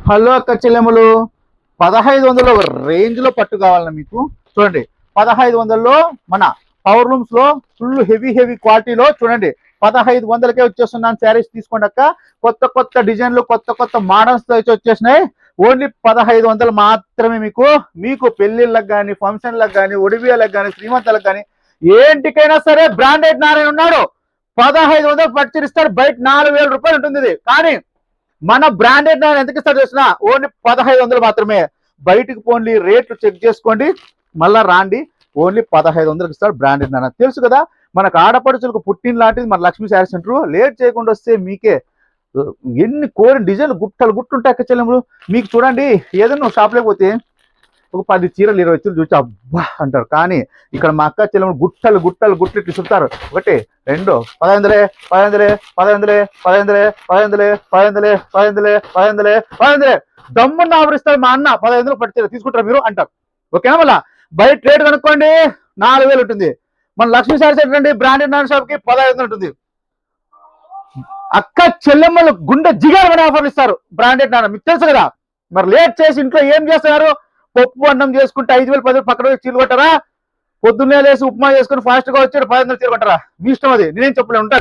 Hello అక్క చెల్లెములు, 1500 range లో పట్టు కావాలన్నా మీకు చూడండి. 1500లో మన పవర్ లూమ్స్ లో ఫుల్ హెవీ క్వాలిటీలో చూడండి. 1500కే వచ్చేస్తున్నాను. శారీస్ తీసుకోండి అక్క. కొత్త కొత్త డిజైన్లు, కొత్త కొత్త మోడల్స్ తో అయితే వచ్చేసినాయి. ఓన్లీ 1500 మాత్రమే. మీకు పెళ్లిళ్ళకి కానీ, ఫంక్షన్లకు కానీ, ఒడిబియాలకు కానీ, శ్రీమంతాలకు కానీ, ఏంటికైనా సరే బ్రాండెడ్ నారాయణ ఉన్నాడు. 1500 పట్టిస్తాడు. బయట 4000 రూపాయలు ఉంటుంది ఇది. కానీ మన బ్రాండెడ్ ఎందుకు ఇస్తారు చేసిన ఓన్లీ 1500 మాత్రమే. బయటకు పోండి, రేట్లు చెక్ చేసుకోండి, మళ్ళా రాండి. ఓన్లీ 1500కి ఇస్తాడు బ్రాండెడ్ నాన్న. తెలుసు కదా, మనకు ఆడపడుచులకు పుట్టిన లాంటిది మన లక్ష్మీ శారీ సెంటర్. లేట్ చేయకుండా వస్తే మీకే ఎన్ని కోరిన డిజైన్లు గుట్టలు ఉంటాయి అక్క చెల్లెములు. మీకు చూడండి, ఏదైనా షాప్లోకి పోతే ఒక 10 చీరలు 20 చీరలు చూసి అబ్బా అంటారు. కానీ ఇక్కడ మా అక్క చెల్లెములు గుట్టలు ఇట్లా చుడతారు. 1 2 1500 దమ్మున్న ఆవరిస్తారు. మా అన్న 1500 పట్టు తీసుకుంటారు మీరు అంటారు. ఓకేనా? మళ్ళా బయట రేట్ కనుక్కోండి, 4000 ఉంటుంది. మన లక్ష్మీ శారీ సెంటర్ అండి, బ్రాండెడ్ నాన్ షాప్ కి 1500 ఉంటుంది. అక్క చెల్లెమ్మలు గుండె జిగారు ఆఫర్లు ఇస్తారు బ్రాండెడ్ నాన్న. మీకు తెలుసు కదా. మరి లేట్ చేసి ఇంట్లో ఏం చేస్తున్నారు? పప్పు అన్నం చేసుకుంటే 5000 10,000 పక్కన చీలు కొట్టారా? పొద్దున్నే లేసి ఉప్మా చేసుకుని ఫాస్ట్ గా వచ్చాడు 1500 చీర కొట్టారా? మీ ఇష్టం, అది నేనేం చెప్పలేను. ఉంటా.